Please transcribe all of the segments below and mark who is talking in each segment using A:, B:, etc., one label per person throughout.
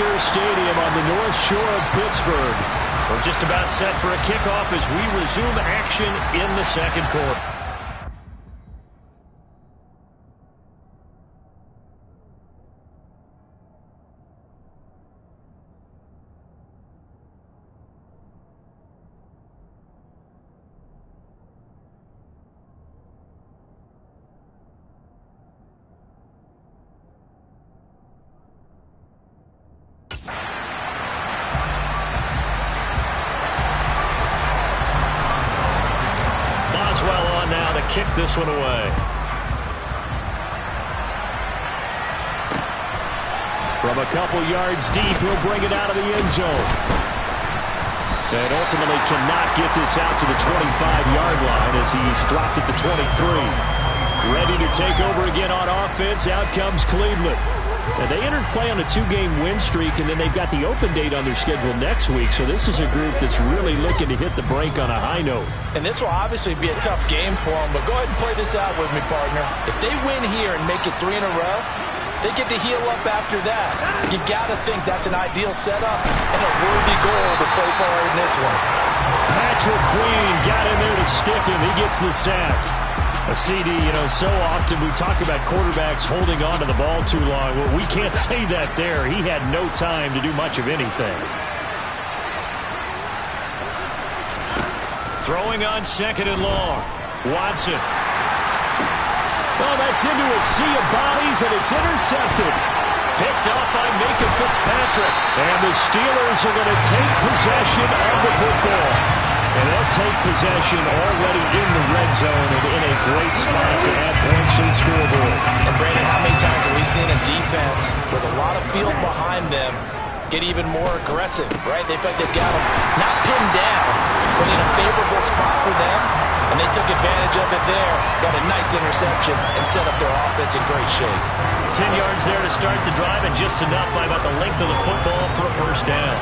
A: Acrisure Stadium on the North Shore of Pittsburgh.
B: We're just about set for a kickoff as we resume action in the second quarter. Kick this one away. From a couple yards deep, he'll bring it out of the end zone. And ultimately cannot get this out to the 25-yard line as he's dropped at the 23. Ready to take over again on offense. Out comes Cleveland. Now, they entered play on a 2-game win streak, and then they've got the open date on their schedule next week. So this is a group that's really looking to hit the break on a high note.
C: And this will obviously be a tough game for them, but go ahead and play this out with me, partner. If they win here and make it 3 in a row, they get to heal up after that. You got to think that's an ideal setup and a worthy goal to play for in this one.
A: Patrick Queen got in there to stick him. He gets the sack. A CD, so often we talk about quarterbacks holding on to the ball too long. Well, we can't say that there. He had no time to do much of anything.
B: Throwing on second and long. Watson.
A: Well, that's into a sea of bodies, and it's intercepted.
B: Picked up by Micah Fitzpatrick.
A: And the Steelers are going to take possession of the football. And they'll take possession already in the red zone and in a great spot to add points to the scoreboard.
C: And Brandon, how many times have we seen a defense with a lot of field behind them get even more aggressive, right? They feel like they've got them not pinned down, but in a favorable spot for them. And they took advantage of it there. Got a nice interception and set up their offense in great shape.
B: 10 yards there to start the drive and just enough by about the length of the football for a first down.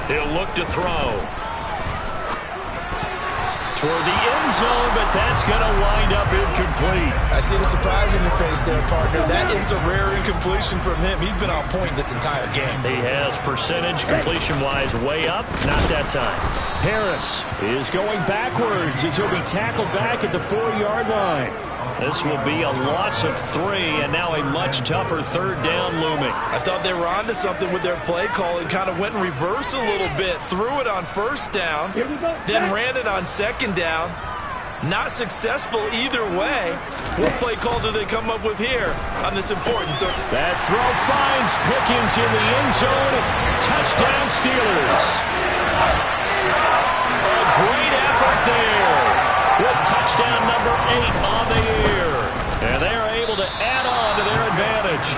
B: He'll look to throw. Toward the end zone, but that's going to wind up incomplete.
C: I see the surprise in your face there, partner. That is a rare incompletion from him. He's been on point this entire game.
B: He has percentage completion-wise way up. Not that time.
A: Harris is going backwards as he'll be tackled back at the 4-yard line.
B: This will be a loss of 3, and now a much tougher third down looming.
C: I thought they were onto something with their play call and kind of went in reverse a little bit. Threw it on first down, then ran it on second down. Not successful either way. What play call do they come up with here on this important third?
A: That throw finds Pickens in the end zone. Touchdown Steelers.
B: A great effort there. With touchdown number 8 on the year. And they're able to add on to their advantage.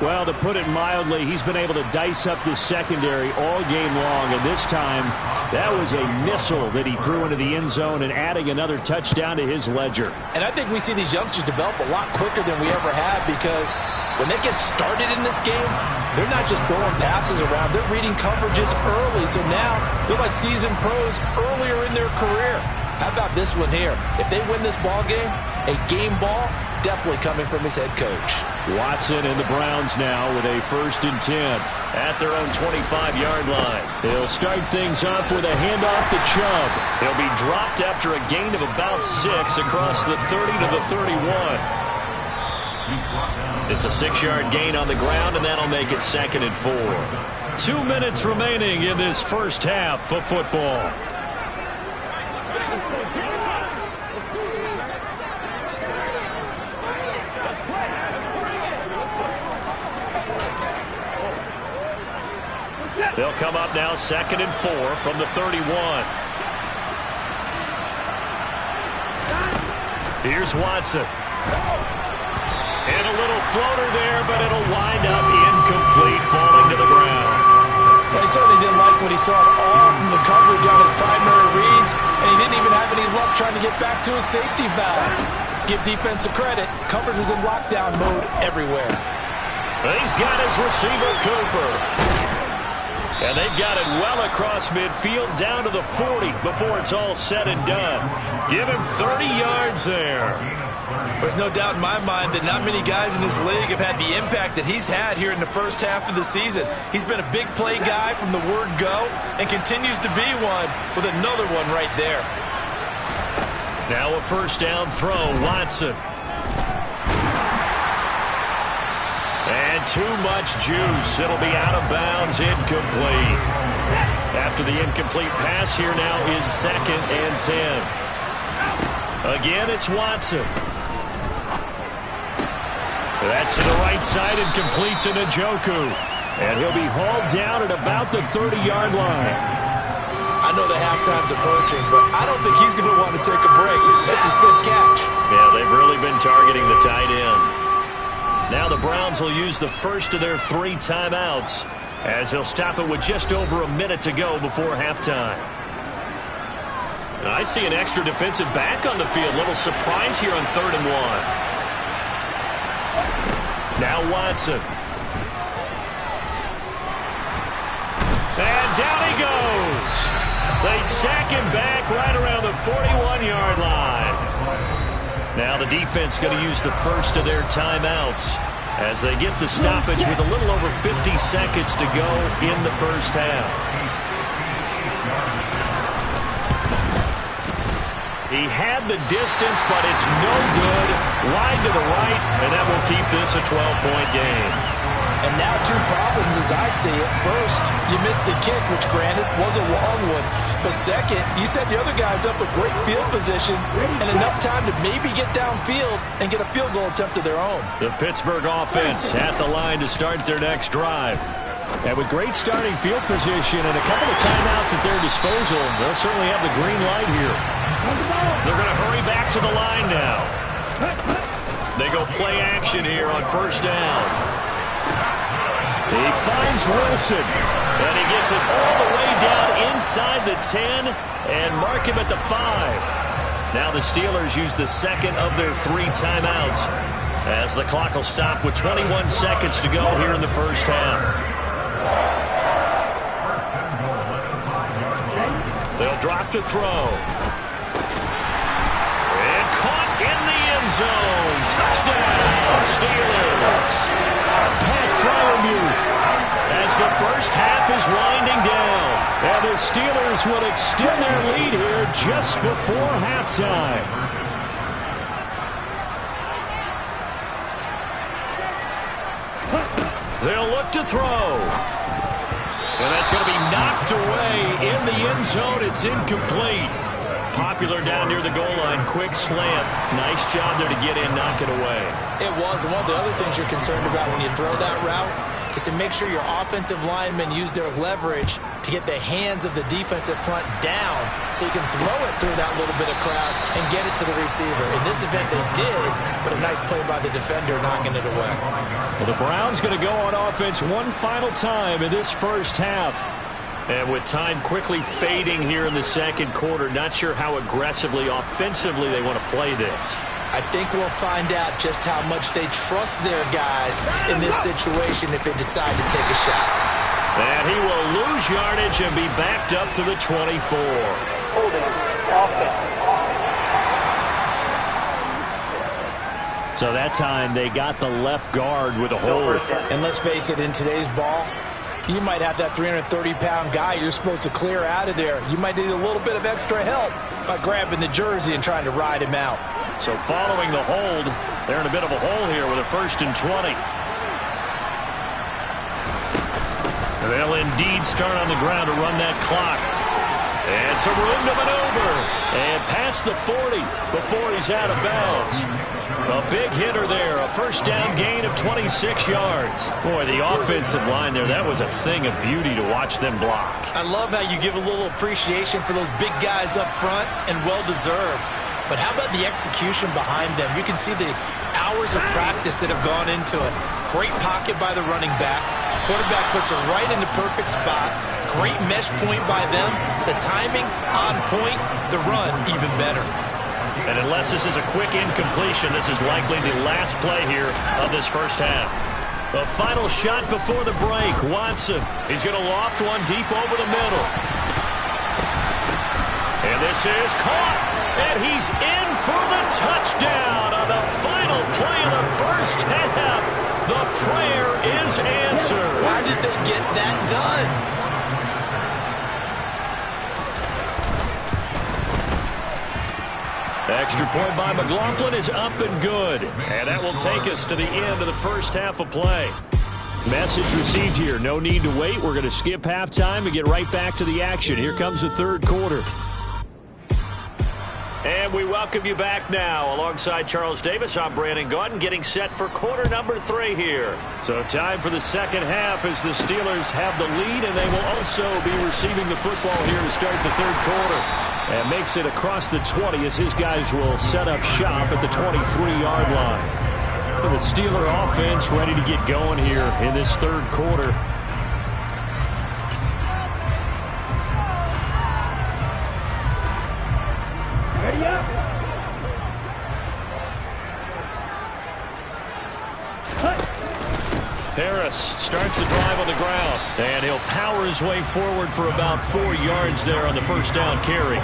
A: Well, to put it mildly, he's been able to dice up this secondary all game long. And this time, that was a missile that he threw into the end zone and adding another touchdown to his ledger.
C: And I think we see these youngsters develop a lot quicker than we ever have because when they get started in this game, they're not just throwing passes around. They're reading coverages early. So now they're like seasoned pros earlier in their career. How about this one here? If they win this ball game, a game ball definitely coming from his head coach.
A: Watson and the Browns now with a 1st and 10.
B: At their own 25-yard line.
A: They'll start things off with a handoff to Chubb.
B: He'll be dropped after a gain of about 6 across the 30 to the 31. It's a 6-yard gain on the ground, and that'll make it 2nd and 4. 2 minutes remaining in this first half of football. They'll come up now 2nd and 4 from the 31. Here's Watson. And a little floater there, but it'll wind up incomplete, falling to the ground.
C: Well, he certainly didn't like what he saw at all from the coverage on his primary reads, and he didn't even have any luck trying to get back to his safety valve. Give defense credit. Coverage was in lockdown mode everywhere.
A: He's got his receiver, Cooper. And they've got it well across midfield down to the 40 before it's all said and done. Give him 30 yards there.
C: There's no doubt in my mind that not many guys in this league have had the impact that he's had here in the first half of the season. He's been a big play guy from the word go and continues to be one with another one right there.
A: Now a first down throw, Watson. And too much juice. It'll be out of bounds, incomplete. After the incomplete pass, here now is 2nd and 10. Again, it's Watson. That's to the right side and complete to Njoku. And he'll be hauled down at about the 30-yard line.
C: I know the halftime's approaching, but I don't think he's going to want to take a break. That's his 5th catch.
A: Yeah, they've really been targeting the tight end. Now the Browns will use the first of their 3 timeouts as they'll stop it with just over a minute to go before halftime. I see an extra defensive back on the field. Little surprise here on 3rd and 1. Now Watson. And down he goes. They sack him back right around the 41-yard line. Now the defense going to use the first of their timeouts as they get the stoppage with a little over 50 seconds to go in the first half. He had the distance, but it's no good. Wide to the right, and that will keep this a 12-point game.
C: And now 2 problems as I see it. First, you missed the kick, which granted was a long one. But second, you set the other guys up with great field position and enough time to maybe get downfield and get a field goal attempt of their own.
A: The Pittsburgh offense at the line to start their next drive. And with great starting field position and a couple of timeouts at their disposal, they'll certainly have the green light here. They're going to hurry back to the line now. They go play action here on first down. He finds Wilson, and he gets it all the way down inside the 10 and mark him at the 5. Now the Steelers use the second of their 3 timeouts as the clock will stop with 21 seconds to go here in the first half. They'll drop to throw. And caught in the end zone. Touchdown, Steelers. Pat Fryermuth as the first half is winding down. And the Steelers will extend their lead here just before halftime. They'll look to throw. And that's going to be knocked away in the end zone. It's incomplete. Popular down near the goal line. Quick slant. Nice job there to get in, knock it away.
C: It was. And one of the other things you're concerned about when you throw that route is to make sure your offensive linemen use their leverage to get the hands of the defensive front down so you can throw it through that little bit of crowd and get it to the receiver. In this event, they did, but a nice play by the defender knocking it away.
A: Well, the Browns going to go on offense one final time in this first half. And with time quickly fading here in the second quarter, not sure how aggressively, offensively they want to play this.
C: I think we'll find out just how much they trust their guys in this situation if they decide to take a shot.
A: And he will lose yardage and be backed up to the 24.
D: Holding offense.
A: So that time they got the left guard with a hold.
C: And let's face it, in today's ball, you might have that 330-pound guy you're supposed to clear out of there. You might need a little bit of extra help by grabbing the jersey and trying to ride him out.
A: So following the hold, they're in a bit of a hole here with a 1st and 20. They'll indeed start on the ground to run that clock. And some room to maneuver. And past the 40 before he's out of bounds. A big hitter there. A first down gain of 26 yards. Boy, the offensive line there, that was a thing of beauty to watch them block.
C: I love how you give a little appreciation for those big guys up front, and well-deserved. But how about the execution behind them? You can see the hours of practice that have gone into it. Great pocket by the running back. Quarterback puts it right in the perfect spot. Great mesh point by them. The timing on point. The run even better.
A: And unless this is a quick incompletion, this is likely the last play here of this first half. A final shot before the break. Watson, he's going to loft one deep over the middle. And this is caught. And he's in for the touchdown on the final play of the first half. The prayer is answered.
C: How did they get that done?
A: Extra point by McLaughlin is up and good. And that will take us to the end of the first half of play. Message received here. No need to wait. We're going to skip halftime and get right back to the action. Here comes the third quarter. And we welcome you back now. Alongside Charles Davis, I'm Brandon Gaudin, getting set for quarter number 3 here. So time for the second half as the Steelers have the lead, and they will also be receiving the football here to start the third quarter. And makes it across the 20 as his guys will set up shop at the 23-yard line. And the Steeler offense ready to get going here in this third quarter.
D: Ready up.
A: Harris starts the drive on the ground, and he'll power his way forward for about 4 yards there on the first down carry.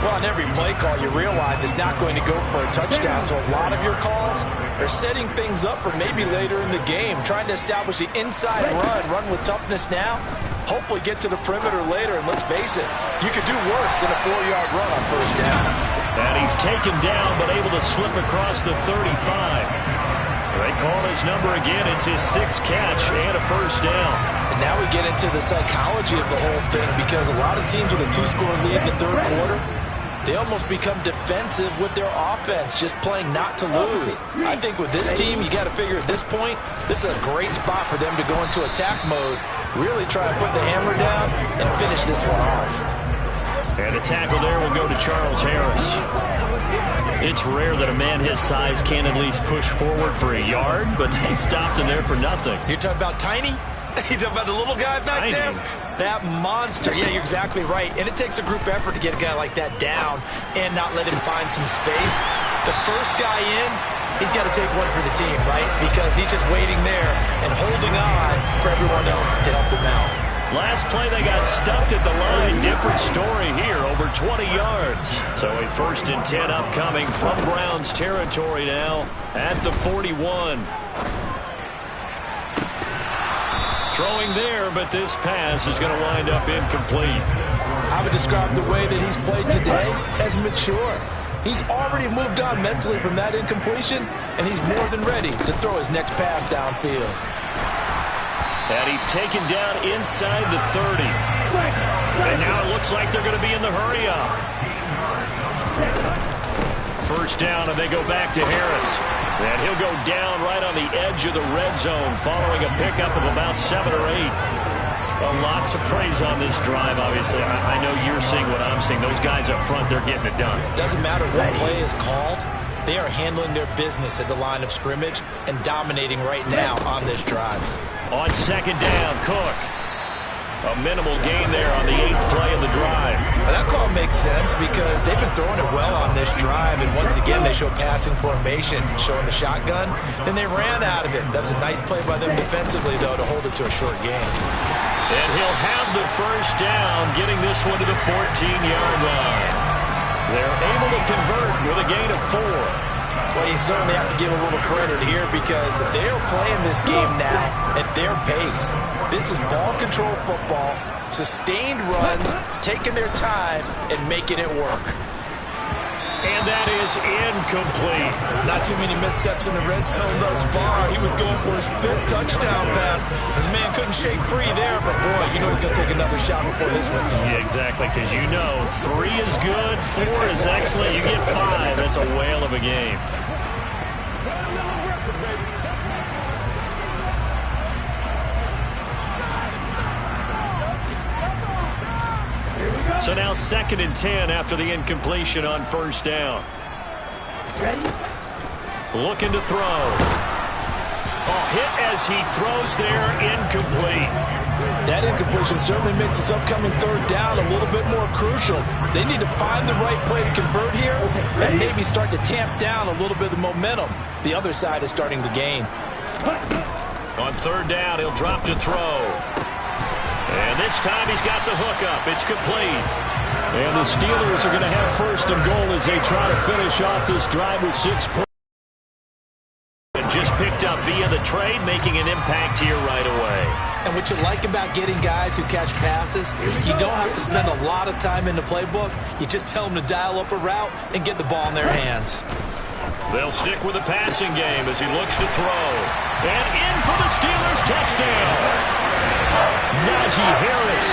C: Well, on every play call, you realize it's not going to go for a touchdown, so a lot of your calls are setting things up for maybe later in the game, trying to establish the inside run with toughness now, hopefully get to the perimeter later, and let's face it, you could do worse than a 4-yard run on first down.
A: And he's taken down, but able to slip across the 35. They call his number again. It's his 6th catch and a first down.
C: And now we get into the psychology of the whole thing, because a lot of teams with a 2-score lead in the third quarter, they almost become defensive with their offense, just playing not to lose. I think with this team, you got to figure at this point, this is a great spot for them to go into attack mode, really try to put the hammer down and finish this one off.
A: And the tackle there will go to Charles Harris. It's rare that a man his size can at least push forward for a yard, but they stopped him there for nothing.
C: You're talking about tiny? You're talking about the little guy back there? That monster. Yeah, you're exactly right. And it takes a group effort to get a guy like that down and not let him find some space. The first guy in, he's got to take one for the team, right? Because he's just waiting there and holding on for everyone else to help him out.
A: Last play, they got stuffed at the line. Different story here, over 20 yards. So a 1st and 10 upcoming from Browns territory now at the 41. Throwing there, but this pass is going to wind up incomplete.
C: I would describe the way that he's played today as mature. He's already moved on mentally from that incompletion, and he's more than ready to throw his next pass downfield.
A: And he's taken down inside the 30. And now it looks like they're going to be in the hurry-up. First down, and they go back to Harris. And he'll go down right on the edge of the red zone following a pickup of about 7 or 8. A lot to praise on this drive, obviously. I know you're seeing what I'm seeing. Those guys up front, they're getting it done.
C: Doesn't matter what play is called. They are handling their business at the line of scrimmage and dominating right now on this drive.
A: On second down, Cook. A minimal gain there on the 8th play of the drive.
C: Well, that call makes sense because they've been throwing it well on this drive, and once again they show passing formation, showing the shotgun. Then they ran out of it. That's a nice play by them defensively, though, to hold it to a short game.
A: And he'll have the first down, getting this one to the 14-yard line. They're able to convert with a gain of 4.
C: Well, you certainly have to give a little credit here because they're playing this game now at their pace. This is ball control football, sustained runs, taking their time and making it work.
A: And that is incomplete.
C: Not too many missteps in the red zone thus far. He was going for his 5th touchdown pass. His man couldn't shake free there, but boy, you know he's going to take another shot before this one's on.
A: Yeah, exactly, because you know 3 is good, 4 is excellent. You get 5, that's a whale of a game. So now 2nd and 10 after the incompletion on first down.
D: Ready?
A: Looking to throw. Oh, hit as he throws there, incomplete.
C: That incompletion certainly makes this upcoming third down a little bit more crucial. They need to find the right play to convert here and maybe start to tamp down a little bit of momentum the other side is starting to gain.
B: On third down, he'll drop to throw. And this time he's got the hook up. It's complete.
A: And the Steelers are going to have first and goal as they try to finish off this drive with 6 points.
B: Just picked up via the trade, making an impact here right away.
C: And what you like about getting guys who catch passes, you don't have to spend a lot of time in the playbook. You just tell them to dial up a route and get the ball in their hands.
B: They'll stick with the passing game as he looks to throw. And in for the Steelers touchdown.
A: Najee Harris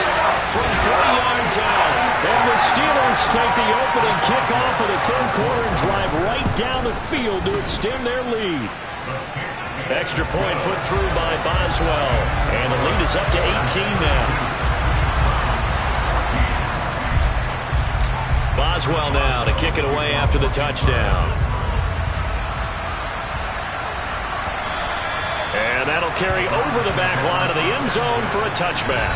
A: from 3 yards out. And the Steelers take the opening kickoff of the third quarter and drive right down the field to extend their lead.
B: Extra point put through by Boswell. And the lead is up to 18 now. Boswell now to kick it away after the touchdown. And that'll carry over the back line of the end zone for a touchback.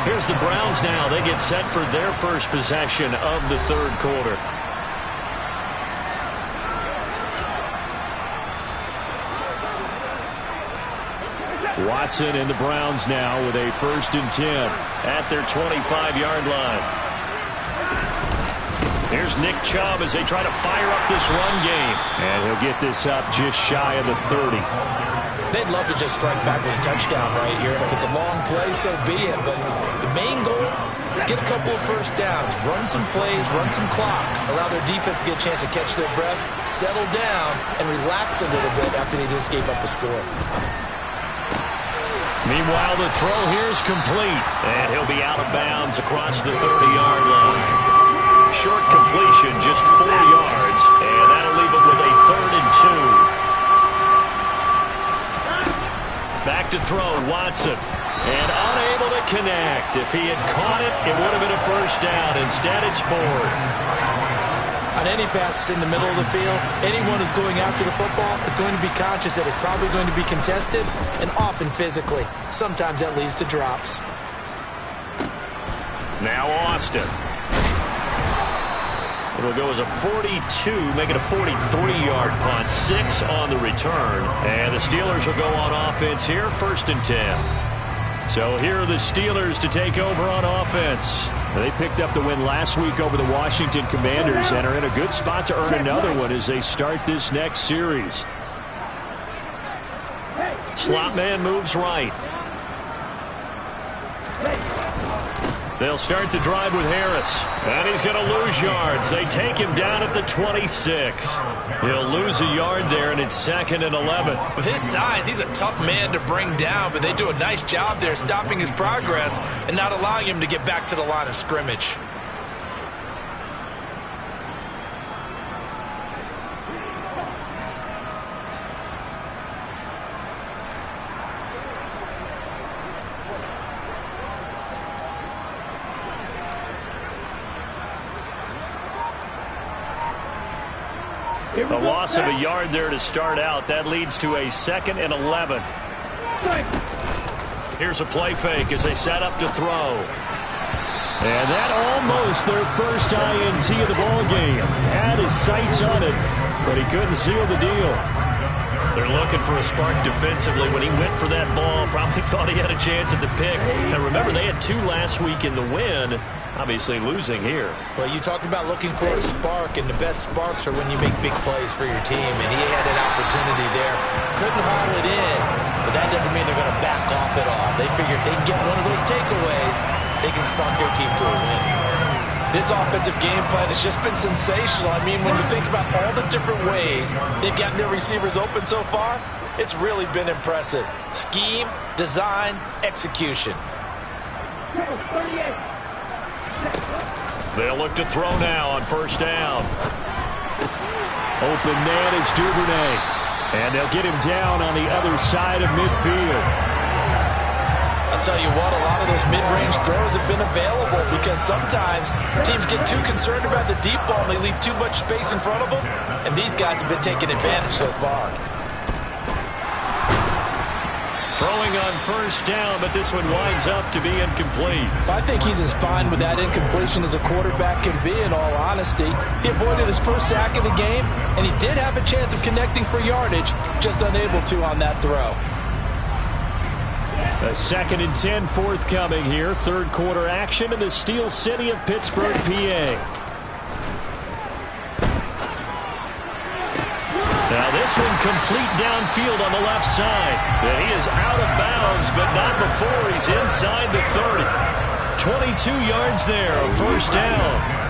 B: Here's the Browns now. They get set for their first possession of the third quarter.
A: Watson and the Browns now with a 1st and 10
B: at their 25-yard line. Here's Nick Chubb as they try to fire up this run game.
A: And he'll get this up just shy of the 30.
C: They'd love to just strike back with a touchdown right here. And if it's a long play, so be it. But the main goal, get a couple of first downs, run some plays, run some clock, allow their defense to get a chance to catch their breath, settle down, and relax a little bit after they just gave up a score.
B: Meanwhile, the throw here is complete. And he'll be out of bounds across the 30-yard line. Short completion, just 4 yards. And that'll leave him with a 3rd and 2. Back to throw, Watson. And unable to connect. If he had caught it, it would have been a first down. Instead, it's 4th.
C: On any passes in the middle of the field, anyone who's going after the football is going to be conscious that it's probably going to be contested and often physically. Sometimes that leads to drops.
B: Now Austin. It'll go as a 42, make it a 43-yard punt. 6 on the return. And the Steelers will go on offense here, 1st and 10. So here are the Steelers to take over on offense.
A: They picked up the win last week over the Washington Commanders and are in a good spot to earn another one as they start this next series.
B: Slot man moves right. They'll start the drive with Harris. And he's going to lose yards. They take him down at the 26. He'll lose a yard there, and it's 2nd and 11.
C: With his size, he's a tough man to bring down, but they do a nice job there stopping his progress and not allowing him to get back to the line of scrimmage.
B: A loss of a yard there to start out. That leads to a 2nd and 11. Here's a play fake as they set up to throw.
A: And that almost their first INT of the ball game. Had his sights on it, but he couldn't seal the deal.
B: They're looking for a spark defensively. When he went for that ball, probably thought he had a chance at the pick. And remember, they had 2 last week in the win. Obviously losing here.
C: Well, you talked about looking for a spark, and the best sparks are when you make big plays for your team, and he had an opportunity there. Couldn't haul it in, but that doesn't mean they're going to back off at all. They figure if they can get one of those takeaways, they can spark their team to a win. This offensive game plan has just been sensational. I mean, when you think about all the different ways they've gotten their receivers open so far, it's really been impressive. Scheme, design, execution.
B: They'll look to throw now on 1st down.
A: Open man is Duvernay. And they'll get him down on the other side of midfield.
C: I'll tell you what, a lot of those mid-range throws have been available because sometimes teams get too concerned about the deep ball and they leave too much space in front of them. And these guys have been taking advantage so far.
B: Throwing on 1st down, but this one winds up to be incomplete.
C: I think he's as fine with that incompletion as a quarterback can be, in all honesty. He avoided his first sack of the game, and he did have a chance of connecting for yardage, just unable to on that throw.
A: A 2nd and 10 forthcoming here. Third quarter action in the Steel City of Pittsburgh, PA. Now this one complete downfield on the left side. And he is out of bounds, but not before he's inside the 30. 22 yards there, a first down.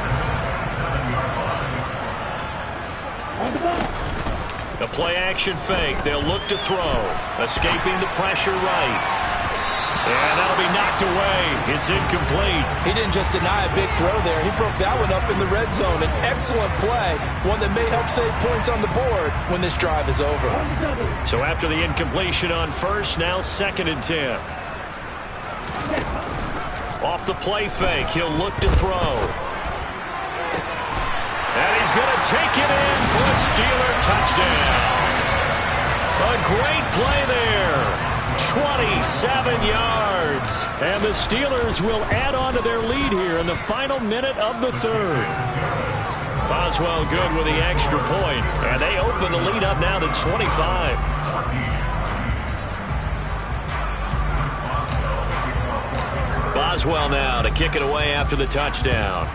A: The play action fake. They'll look to throw. Escaping the pressure right. And that'll be knocked away. It's incomplete.
C: He didn't just deny a big throw there. He broke that one up in the red zone. An excellent play. One that may help save points on the board when this drive is over.
A: So after the incompletion on first, now 2nd and 10. Off the play fake, he'll look to throw. And he's going to take it in for a Steeler touchdown. A great play there. 27 yards. And the Steelers will add on to their lead here in the final minute of the third. Boswell good with the extra point. And they open the lead up now to 25. Boswell now to kick it away after the touchdown.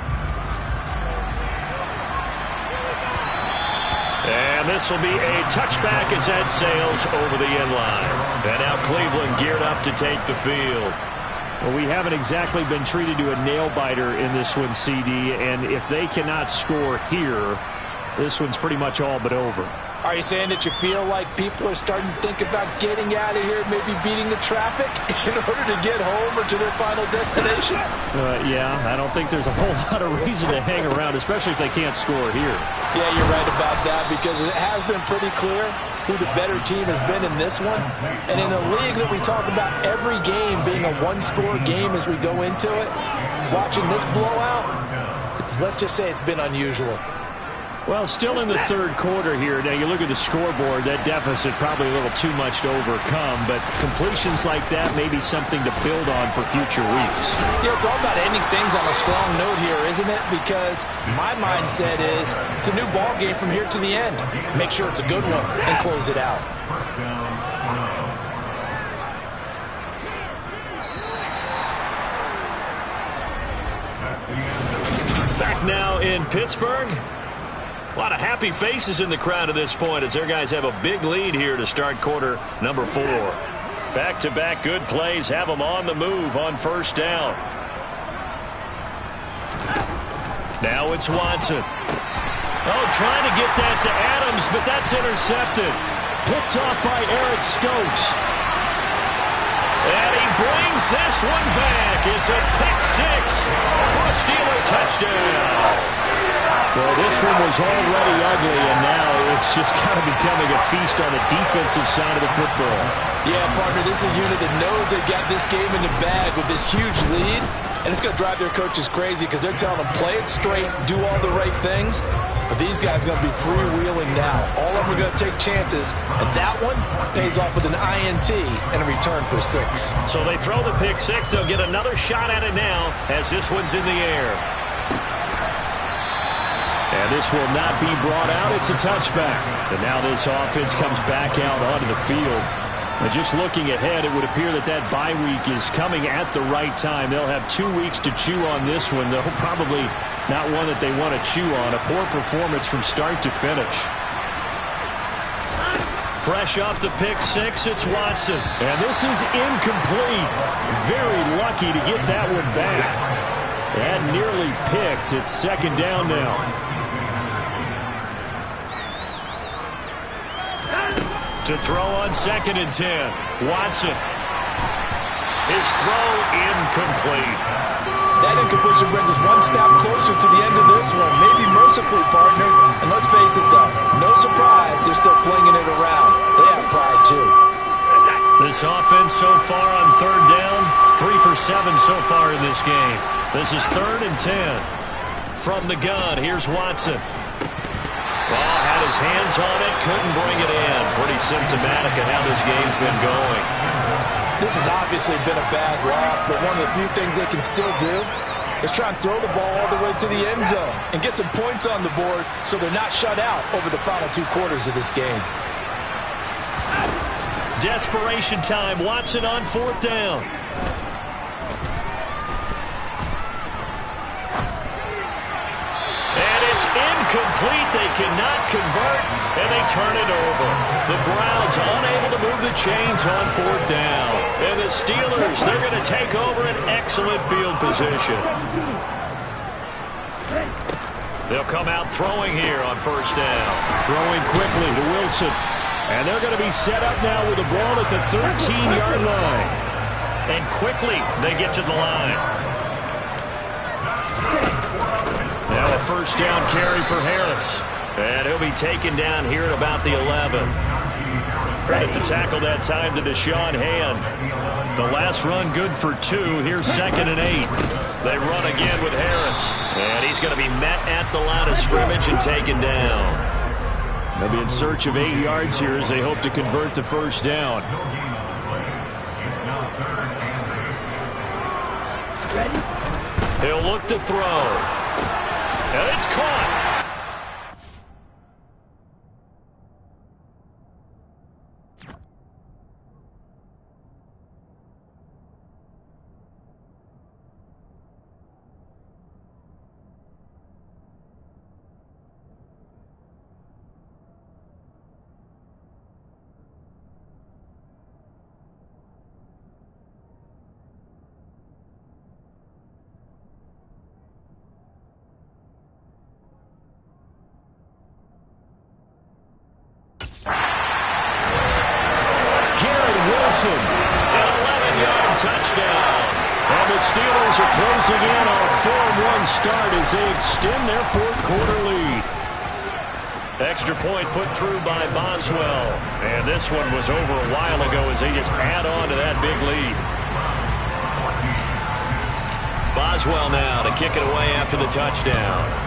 A: And this will be a touchback as that sails over the end line. And now Cleveland geared up to take the field. Well, we haven't exactly been treated to a nail-biter in this one, CD. And if they cannot score here, this one's pretty much all but over.
C: Are you saying that you feel like people are starting to think about getting out of here, maybe beating the traffic in order to get home or to their final destination?
A: Yeah, I don't think there's a whole lot of reason to hang around, especially if they can't score here.
C: Yeah, you're right about that, because it has been pretty clear who the better team has been in this one. And in a league that we talk about every game being a one-score game as we go into it, watching this blowout, let's just say it's been unusual.
A: Well, still in the third quarter here. Now, you look at the scoreboard, that deficit probably a little too much to overcome, but completions like that may be something to build on for future weeks.
C: Yeah, it's all about ending things on a strong note here, isn't it? Because my mindset is it's a new ball game from here to the end. Make sure it's a good one and close it out.
A: Back now in Pittsburgh. A lot of happy faces in the crowd at this point as their guys have a big lead here to start quarter number 4. Back-to-back good plays have them on the move on first down. Now it's Watson. Oh, trying to get that to Adams, but that's intercepted. Picked off by Eric Stokes. And he brings this one back. It's a pick 6 for a Steeler touchdown. Well, this one was already ugly, and now it's just kind of becoming a feast on the defensive side of the football.
C: Yeah, partner, this is a unit that knows they got this game in the bag with this huge lead, and it's going to drive their coaches crazy because they're telling them play it straight, do all the right things. But these guys are going to be freewheeling now. All of them are going to take chances, and that one pays off with an INT and a return for 6.
A: So they throw the pick 6. They'll get another shot at it now as this one's in the air. And this will not be brought out. It's a touchback. And now this offense comes back out onto the field. And just looking ahead, it would appear that that bye week is coming at the right time. They'll have 2 weeks to chew on this one. They'll probably not one that they want to chew on. A poor performance from start to finish. Fresh off the pick 6, it's Watson. And this is incomplete. Very lucky to get that one back. And nearly picked. It's second down now. To throw on 2nd and 10. Watson. His throw incomplete.
C: That incompletion brings us one step closer to the end of this one. Maybe mercifully, partner. And let's face it, though, no surprise, they're still flinging it around. They have pride, too.
A: This offense so far on third down, 3 for 7 so far in this game. This is 3rd and 10. From the gun, here's Watson. Well, had his hands on it, couldn't bring it in. Pretty symptomatic of how this game's been going.
C: This has obviously been a bad loss, but one of the few things they can still do is try and throw the ball all the way to the end zone and get some points on the board so they're not shut out over the final 2 quarters of this game.
B: Desperation time. Watson on 4th down. And it's incomplete. They cannot convert, and they turn it over. The Browns unable to move the chains on 4th down. And the Steelers, they're going to take over an excellent field position. They'll come out throwing here on 1st down.
A: Throwing quickly to Wilson. And they're going to be set up now with the ball at the 13-yard line.
B: And quickly they get to the line. Now a 1st down carry for Harris. And he'll be taken down here at about the 11. Credit the tackle that time to Deshaun Hand. The last run good for 2. Here's 2nd and 8. They run again with Harris. And he's going to be met at the line of scrimmage and taken down.
A: They'll be in search of 8 yards here as they hope to convert the 1st down.
B: He'll look to throw. And it's caught.
A: Wilson.
B: An 11-yard touchdown.
A: And the Steelers are closing in on a 4-1 start as they extend their 4th quarter lead.
B: Extra point put through by Boswell. And this one was over a while ago as they just add on to that big lead. Boswell now to kick it away after the touchdown.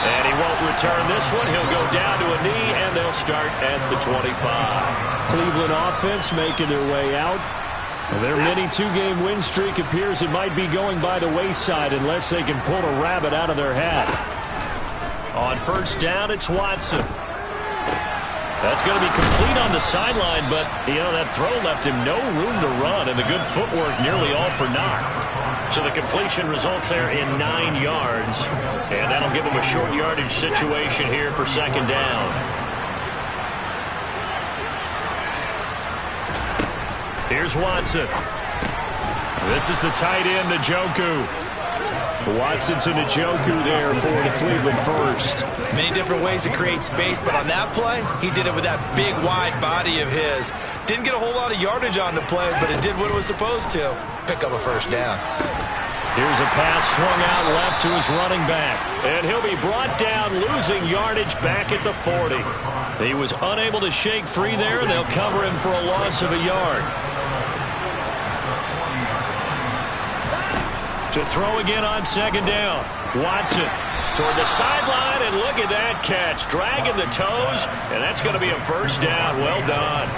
B: And he won't return this one. He'll go down to a knee, and they'll start at the 25.
A: Cleveland offense making their way out. Their mini 2-game win streak appears it might be going by the wayside unless they can pull a rabbit out of their hat.
B: On 1st down, it's Watson. That's going to be complete on the sideline, but, you know, that throw left him no room to run, and the good footwork nearly all for naught. So the completion results there in 9 yards, and that'll give him a short yardage situation here for 2nd down. Here's Watson. This is the tight end, Njoku.
A: Watson to Njoku there for the Cleveland first.
C: Many different ways to create space, but on that play, he did it with that big, wide body of his. Didn't get a whole lot of yardage on the play, but it did what it was supposed to. Pick up a 1st down.
B: Here's a pass swung out left to his running back. And he'll be brought down, losing yardage back at the 40. He was unable to shake free there, and they'll cover him for a loss of a yard. To throw again on 2nd down. Watson toward the sideline, and look at that catch. Dragging the toes, and that's going to be a 1st down. Well done.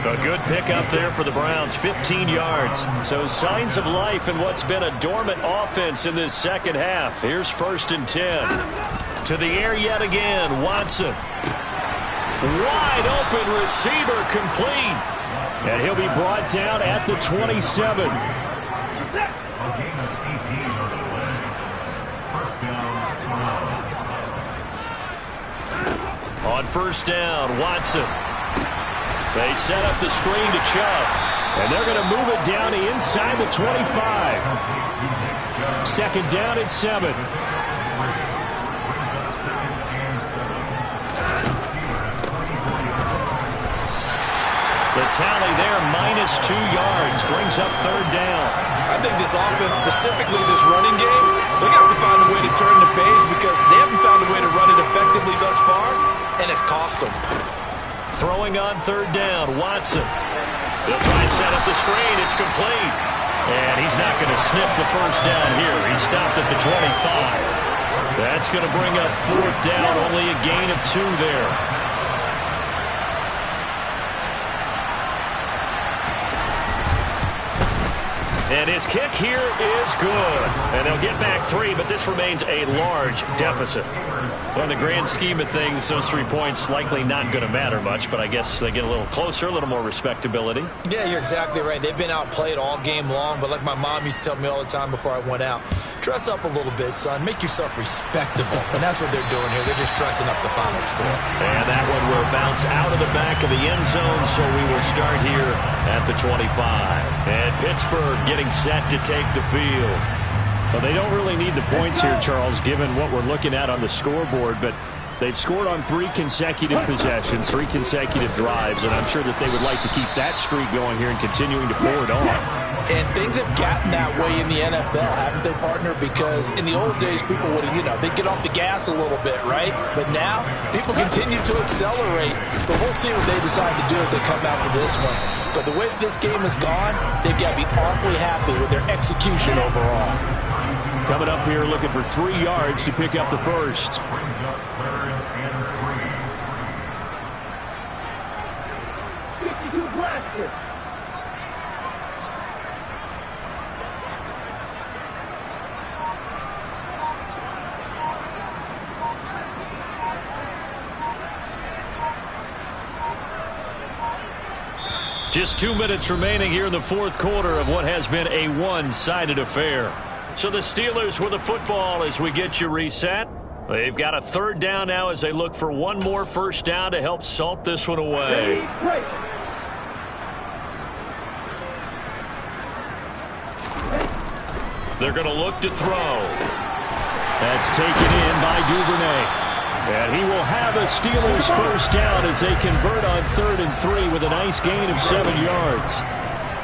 B: A good pickup there for the Browns, 15 yards. So signs of life in what's been a dormant offense in this 2nd half. Here's 1st and 10. To the air yet again, Watson. Wide open receiver, complete.
A: And he'll be brought down at the 27.
B: On 1st down, Watson. They set up the screen to Chubb.
A: And they're going to move it down to inside the 25. 2nd down at 7.
B: The tally there, -2 yards, brings up 3rd down.
C: I think this offense, specifically this running game, they're going to have to find a way to turn the page because they haven't found a way to run it effectively thus far, and it's cost them.
B: Throwing on 3rd down, Watson. They'll try and set up the screen. It's complete. And he's not going to sniff the 1st down here. He stopped at the 25. That's going to bring up 4th down, only a gain of 2 there. And his kick here is good. And they'll get back 3, but this remains a large deficit.
A: Well, in the grand scheme of things, those 3 points likely not going to matter much, but I guess they get a little closer, a little more respectability.
C: Yeah, you're exactly right. They've been outplayed all game long, but like my mom used to tell me all the time before I went out, dress up a little bit, son. Make yourself respectable. And that's what they're doing here. They're just dressing up the final score.
A: And that one will bounce out of the back of the end zone, so we will start here at the 25. And Pittsburgh getting set to take the field. Well, they don't really need the points here, Charles, given what we're looking at on the scoreboard, but they've scored on 3 consecutive possessions, 3 consecutive drives, and I'm sure that they would like to keep that streak going here and continuing to pour it on.
C: And things have gotten that way in the NFL, haven't they, partner? Because in the old days, people would, they'd get off the gas a little bit, right? But now, people continue to accelerate. But we'll see what they decide to do as they come out for this one. But the way this game has gone, they've got to be awfully happy with their execution overall.
A: Coming up here looking for 3 yards to pick up the first. Just 2 minutes remaining here in the fourth quarter of what has been a one-sided affair. So the Steelers with the football as we get you reset. They've got a 3rd down now as they look for one more first down to help salt this one away. They're going to look to throw. That's taken in by Duvernay. And he will have a Steelers first down as they convert on 3rd and 3 with a nice gain of 7 yards.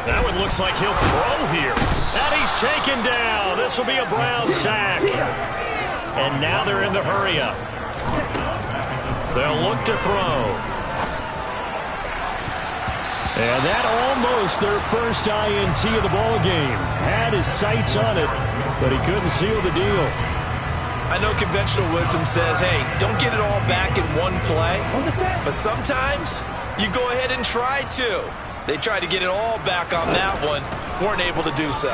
A: That one looks like he'll throw here. And he's taken down. This will be a Brown sack. And now they're in the hurry-up. They'll look to throw. And that almost their first INT of the ball game. Had his sights on it, but he couldn't seal the deal.
C: I know conventional wisdom says, hey, don't get it all back in one play. But sometimes you go ahead and try to. They tried to get it all back on that one. Weren't able to do so.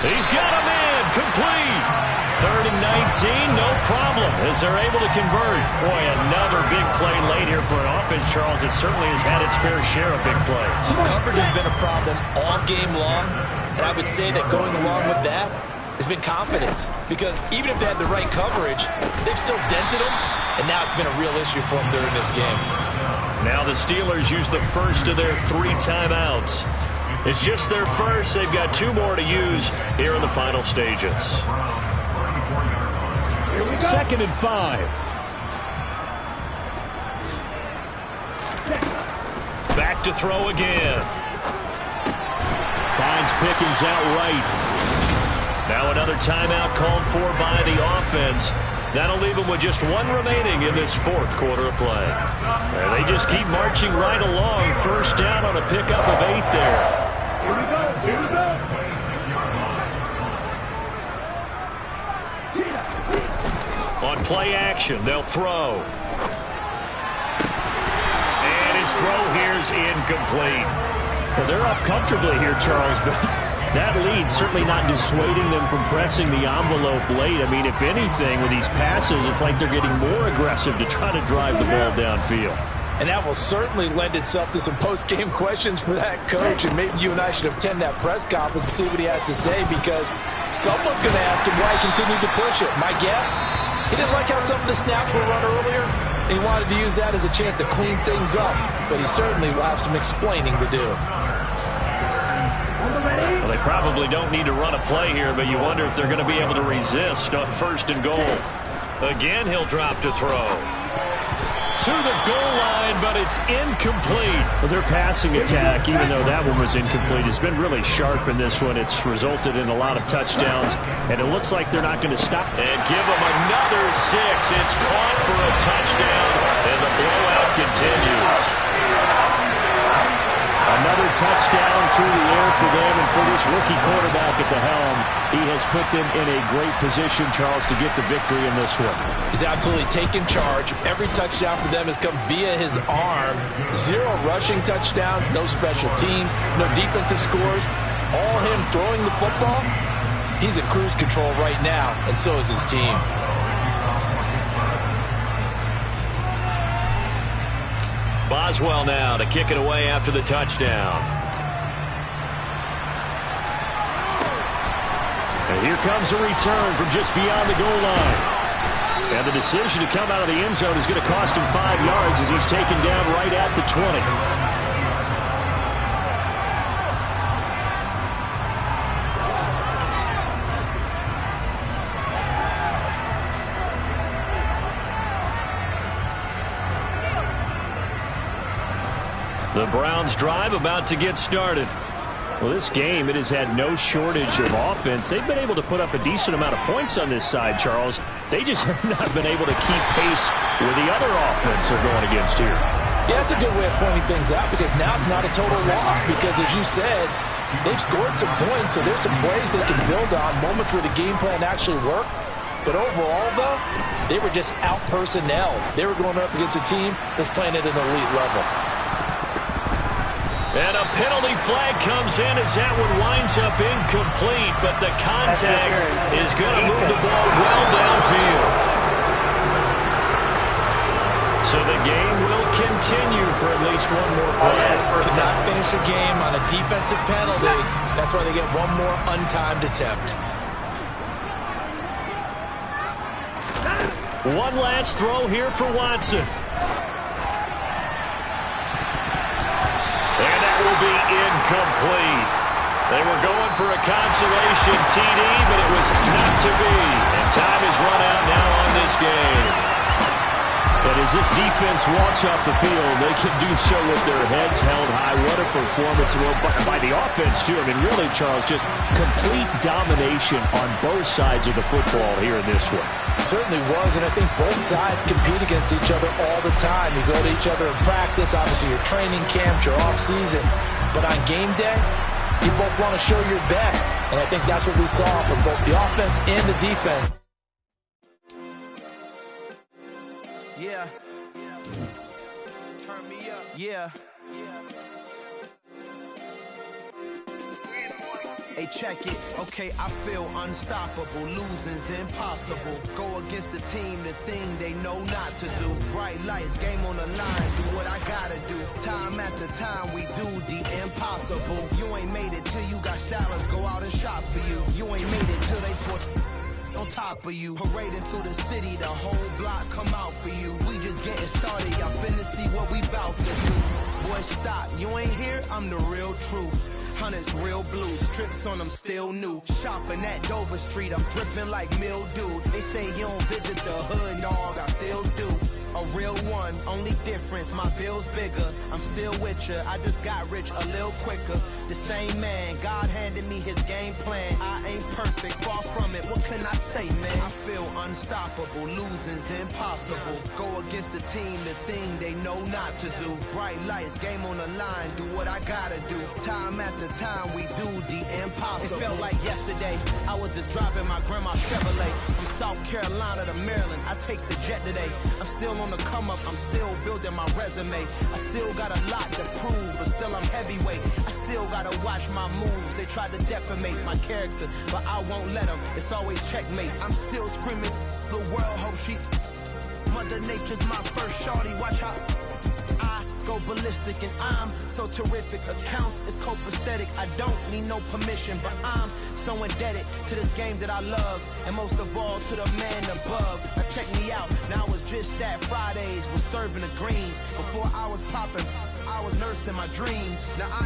A: He's got a man. Complete. 3rd and 19. No problem as they're able to convert. Boy, another big play late here for an offense, Charles. It certainly has had its fair share of big plays.
C: Coverage has been a problem all game long. And I would say that going along with that has been confidence. Because even if they had the right coverage, they've still dented them. And now it's been a real issue for them during this game.
A: Now the Steelers use the first of their 3 timeouts. It's just their first. They've got 2 more to use here in the final stages. 2nd and 5. Back to throw again. Finds Pickens out right. Now another timeout called for by the offense. That'll leave them with just 1 remaining in this fourth quarter of play. And they just keep marching right along. First down on a pickup of 8 there.
D: Here we go. Here we go.
A: On play action, they'll throw. And his throw here's incomplete. Well, they're up comfortably here, Charles, but that lead certainly not dissuading them from pressing the envelope late. I mean, if anything, with these passes, it's like they're getting more aggressive to try to drive the ball downfield.
C: And that will certainly lend itself to some post-game questions for that coach. And maybe you and I should attend that press conference to see what he has to say, because someone's going to ask him why he continued to push it. My guess, he didn't like how some of the snaps were run earlier, and he wanted to use that as a chance to clean things up. But he certainly will have some explaining to do.
A: Well, they probably don't need to run a play here, but you wonder if they're going to be able to resist on 1st and goal. Again, he'll drop to throw. To the goal line, but it's incomplete. Well, their passing attack, even though that one was incomplete, has been really sharp in this one. It's resulted in a lot of touchdowns, and it looks like they're not going to stop. And give them another 6. It's caught for a touchdown, and the blowout continues. Another touchdown through the air for them, and for this rookie quarterback at the helm, he has put them in a great position, Charles, to get the victory in this one.
C: He's absolutely taken charge. Every touchdown for them has come via his arm. 0 rushing touchdowns, no special teams, no defensive scores. All him throwing the football. He's in cruise control right now, and so is his team.
B: Boswell now to kick it away after the touchdown.
A: And here comes a return from just beyond the goal line. And the decision to come out of the end zone is going to cost him 5 yards as he's taken down right at the 20.
B: The Browns drive about to get started.
A: Well, this game, it has had no shortage of offense. They've been able to put up a decent amount of points on this side, Charles. They just have not been able to keep pace with the other offense they're going against here.
C: Yeah, that's a good way of pointing things out because now it's not a total loss because, as you said, they've scored some points, so there's some plays they can build on, moments where the game plan actually worked. But overall, though, they were just out-personnel. They were going up against a team that's playing at an elite level.
B: And a penalty flag comes in as that one winds up incomplete, but the contact is going to move the ball well downfield. So the game will continue for at least one more play.
C: Cannot finish a game on a defensive penalty. That's why they get one more untimed attempt.
B: One last throw here for Watson. And that will be incomplete. They were going for a consolation TD, but it was not to be. And time is run out now on this game.
A: But as this defense walks off the field, they can do so with their heads held high. What a performance by the offense, too. I mean, really, Charles, just complete domination on both sides of the football here in this one.
C: Certainly was, and I think both sides compete against each other all the time. You go to each other in practice, obviously your training camps, your off-season. But on game day, you both want to show your best. And I think that's what we saw from both the offense and the defense.
E: Yeah. Turn me up. Yeah. Hey, check it. Okay, I feel unstoppable. Losing's impossible. Go against the team, the thing they know not to do. Bright lights, game on the line. Do what I gotta do. Time after time, we do the impossible. You ain't made it till you got stylers. Go out and shop for you. You ain't made it till they put on top of you. Parading through the city, the whole block come out for you. We just getting started. Y'all finna see what we bout to do. Boy, stop. You ain't here? I'm the real truth. Hunters, real blue, strips on them still new. Shopping at Dover Street, I'm dripping like mildew. They say you don't visit the hood, dog, I still do. A real one, only difference, my bill's bigger. I'm still with ya, I just got rich a little quicker. The same man, God handed me his game plan. I ain't perfect, far from it, what can I say, man? I feel unstoppable, losing's impossible. Go against the team, the thing they know not to do. Bright lights, game on the line, do what I gotta do. Time after time, we do the impossible. It felt like yesterday, I was just driving my grandma's Chevrolet. From South Carolina to Maryland, I take the jet today. I'm still on the come up, I'm still building my resume. I still got a lot to prove, but still I'm heavyweight. I still gotta watch my moves. They tried to defamate my character, but I won't let them. It's always checkmate. I'm still screaming, the world hope she. Mother Nature's my first shorty, watch how I go ballistic, and I'm so terrific. Accounts is copacetic. I don't need no permission, but I'm so indebted to this game that I love, and most of all to the man above. Now check me out, now it was just that Fridays was serving the greens. Before I was popping, I was nursing my dreams. Now I